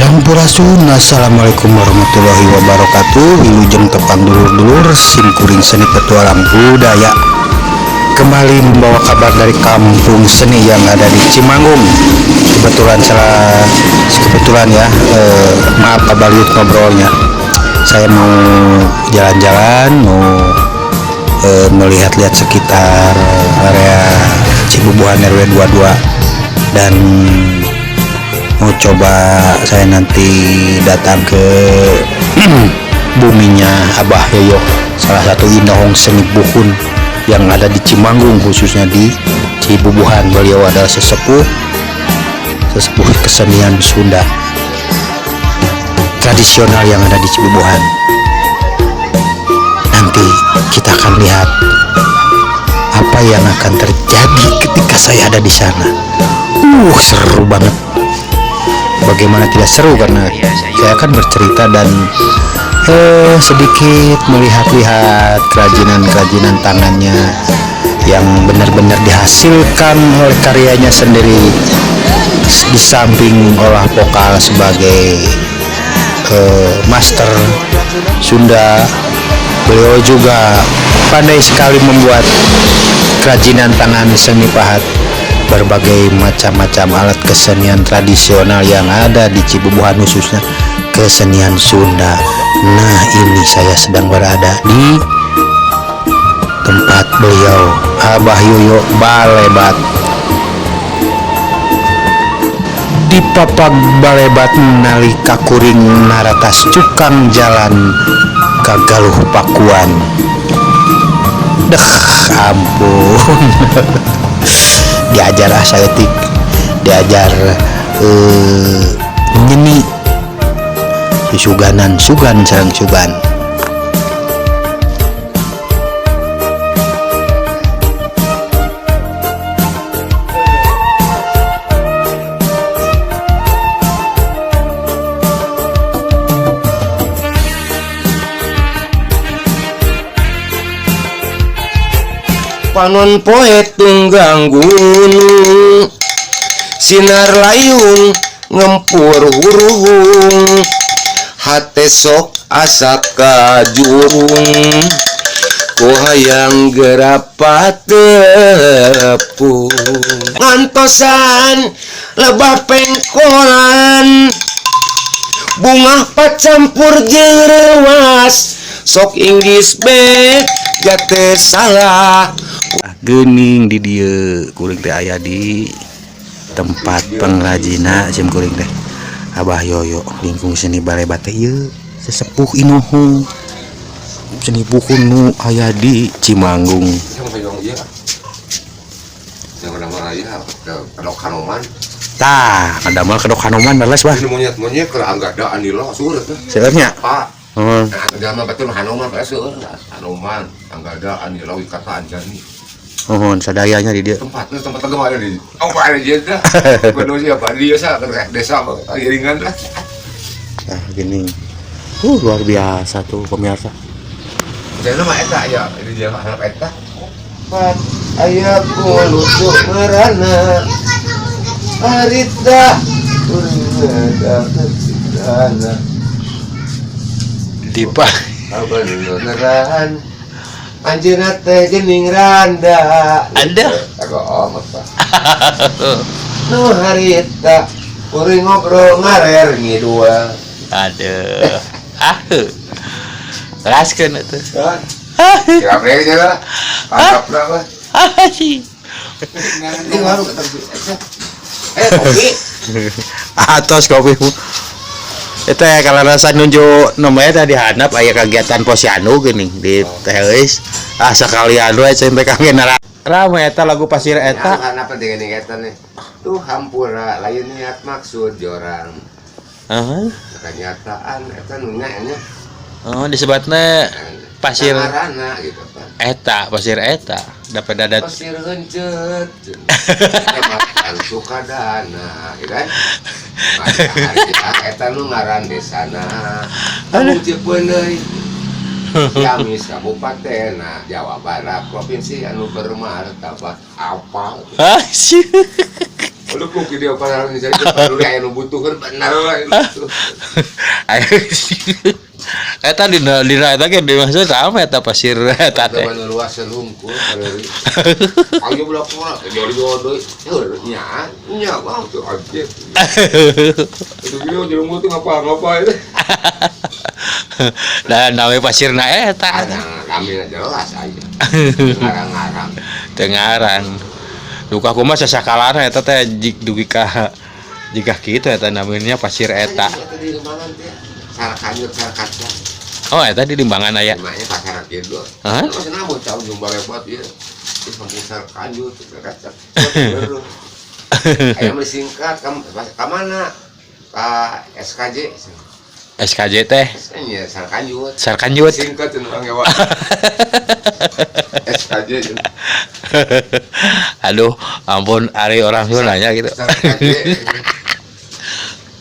Sampurasun. Assalamualaikum warahmatullahi wabarakatuh. Wilujeng tepang dulur-dulur simkuring seni petualang budaya kembali membawa kabar dari kampung seni yang ada di Cimanggung. Kebetulan ya, maaf kabaliut ngobrolnya. Saya mau jalan-jalan, mau melihat-lihat sekitar area Cibubuhan RW 22 dan mau coba saya nanti datang ke buminya Abah Yoyo, salah satu indahong seni buhun yang ada di Cimanggung, khususnya di Cibubuhan. Beliau adalah sesepuh kesenian Sunda tradisional yang ada di Cibubuhan. Nanti kita akan lihat apa yang akan terjadi ketika saya ada di sana. Seru banget. Bagaimana tidak seru, karena saya akan bercerita dan sedikit melihat-lihat kerajinan tangannya yang benar-benar dihasilkan oleh karyanya sendiri, di samping olah vokal sebagai master Sunda. Beliau juga pandai sekali membuat kerajinan tangan seni pahat berbagai macam-macam alat kesenian tradisional yang ada di Cibubuhan, khususnya kesenian Sunda. Nah, ini saya sedang berada di tempat beliau, Abah Yoyo Balebat. Di papag Balebat nalika kuring naratas cukang jalan kagaluh Pakuan. Ampun. Diajar asaletik, diajar nyeni sugan sareng sugan. Panon poe tunggang gunung, sinar layung ngempur hurung, hate sok asa kajurung, ku hayang gerapat tepung. Ngantosan lebah pengkolan, bunga pacampur jerewas, sok inggis bek jate salah. Geuning di dieu kuring teh aya di tempat pengrajina sim kuring teh Abah Yoyo, lingkung seni Balebat teh ieu sesepuh inuhung seni buhun nu aya di Cimanggung. Yang nama aya kedok Hanoman. Tah, ngadamel kedok Hanoman balas bah. Ini monyet ke anggadaan ieu surut. Sebenarnya Pak. Heeh. Agama betul Hanoman surut. Hanoman anggadaan ieu kata anjani. Sadayanya di dia. Tempat agama ada di. Oh, ada dia dah. Kudu siapa dia desa iringan lah. Nah, gini. Luar biasa tuh pemirsa. Jadi nama eta ya, ini dia anak eta. Pat aya kulutuk merana. Harita urang Dipa. Abang neran. Anjeunna teh geuning randa. Anda? Aku amat Pak. Nu harita kuring ngobrol ngarer ngidua. Aduh. Raskeun atuh. Kira aja lah. Tangkap berapa? Sih. Ini baru ketemu. Kopi. Atos kopi. Itu ya kalau rasa nunjuk nomornya tadi handap aya kegiatan posyandu geuning di teh geus. Sekalian we sampai kangen rame eta lagu pasir eta. Karena penting ini eta nih. Tuh hampura lain niat maksud jorang. Kenyataan eta nu nya. Disebutna pasir Marana gitu Pak. eta, pasir eta. Dapat dadat Pasir heuncet. Makan sukadana, gitu kan? Eta nu ngaran desana. Anu ceupeun deui. Ciamis Kabupaten Jawa Barat, provinsi anu bermartabat apa? Lu kok dia pasaran saya dulu aya nu butuhkeun bener lah itu. Eta dina eta ge dimaksud sama eta pasir eta teh. Mana luas selungkul bari. Ayo budak mah jadi jodoh. Ya, nya bang tuh objek. Itu video di rumah tuh ngapa itu. Dan namanya pasirna eta. Kami jelas aja. Ngarang-ngarang. Teu ngarang. Duka kumaha sasakalana eta teh dugi ka jika kitu eta namanya pasir eta. Tadi limbangan teh. Sarkanyut sarkaca. Oh, eta di Limbangan aya. Namanya pasar kieu. Hah? Masih bocah ujung balebat ieu. Di samping sarkanyut sarkaca. Aya mah singkat ka mana? Ka SKJ. SKJ teh Nya sarkanyut. Sarkanjut. Singkat cenah ngewa. SKJ. Aduh, ampun ari orang Sunda nanya gitu. Sarkaj.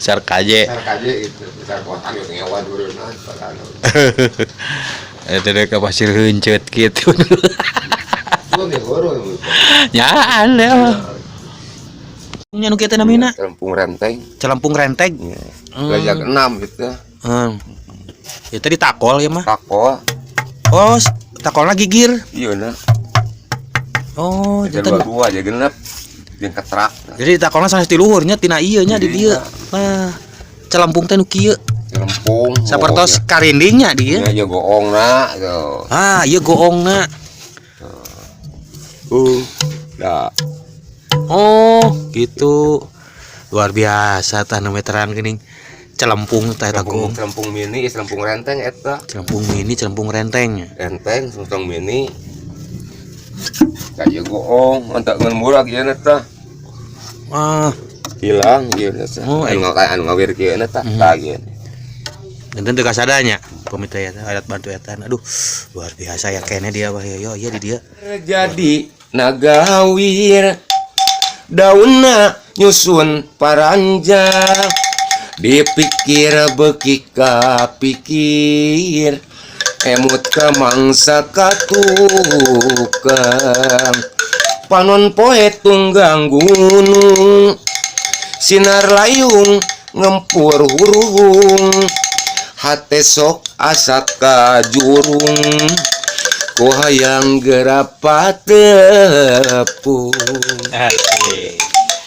Sarkaje. Sarkaj itu. Sarkotan yo ngewa dureuna padahal. Eta teh ka pasir heuncet kitu. Tuh nih horo. Nyaan ya. Nya nu kitu namina? Celampung renteng. Celampung renteng. Gajah 6 gitu. Itu ditakol ya mah. Takol. Oh, takolna gigir. Iya nah. Oh, Jadi jadi dua aja genep. Jeung ketrak. jadi takolna sanes ti luhurnya tina ieu nya di dieu. Nah, celampung teh nu kieu. Celampung. Sapertos karindingnya di dieu. Ya goongna tuh. Ah, ieu goongna. Da. Oh, gitu. Luar biasa tah nu meteran geuning. Celampung teh eta goong. Celampung mini, celampung renteng eta. Celampung mini, celampung renteng. Renteng, sungsong mini. Kayak goong, entak ngan murah kieu eta. Ah, Hilang ieu eta. Oh, Anu ngawir kieu eta. Tah kieu. enten teu kasadanya pamita eta alat bantu eta. Aduh, luar biasa ya kene dia wah yo iya di dia. Jadi nagawir daunna nyusun paranjang dipikir beki pikir emut ke mangsa katukang panon poe tunggang gunung sinar layung ngempur hurung hate sok asa ka jurung ku hayang gerapat tepung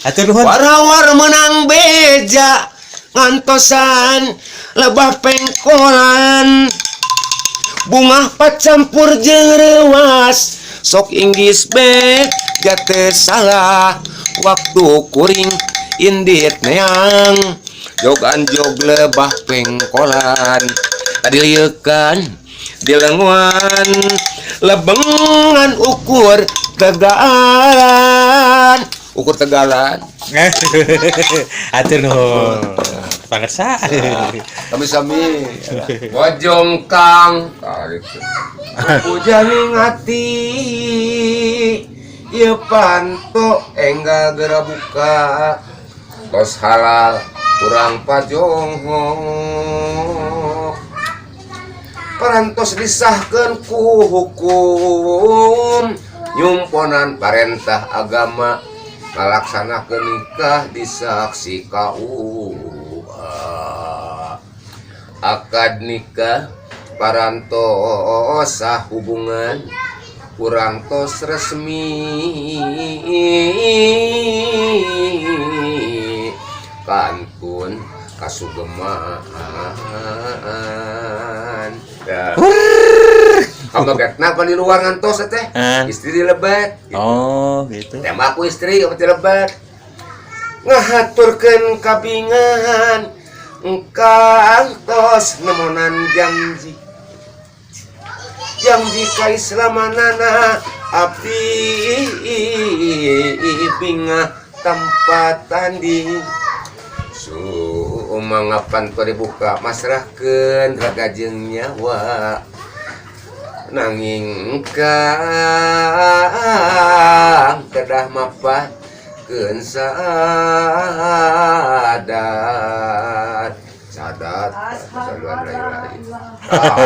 Atur nuhun. warawar menang beja ngantosan lebah pengkolan bunga pacampur jeung rewas sok inggis be jate salah waktu kuring indit neang jogan jog lebah pengkolan tadi lieukan dilenguan lebengan ukur tegalan Atur nuhun. Pangersa. Sami-sami bojong kang gitu. Pujani ngati ieu panto enggal gera buka tos halal kurang pajongho parantos disahkeun ku hukum nyumponan parentah agama ngalaksanakeun nikah disaksi KUA akad nikah parantos sah hubungan kurang tos resmi kantun kasugemaan kamu kenapa di luar ngantos teh istri dilebat gitu. Oh, gitu. Tembak aku istri apa dilebat ngahaturkeun kabingan engkang tos nemonan janji kaislamanana abdi bingah tempat tanding mangapan teu dibuka masrahkeun raga jeung nyawa nanging kang kedah mapatkeun sadat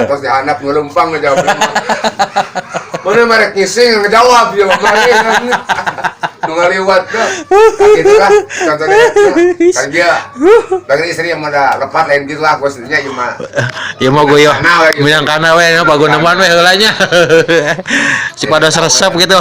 terus dihandap ngelempang ngejawab mana merek ngising ngejawab ya ngaliwat tuh. Gitu lah contohnya. Kan dia bagi istri yang ada lepat lain gitu lah maksudnya cuma Ya mau gue yo gitu. minang kana we paguneman we heula nya. Si pada resep gitu.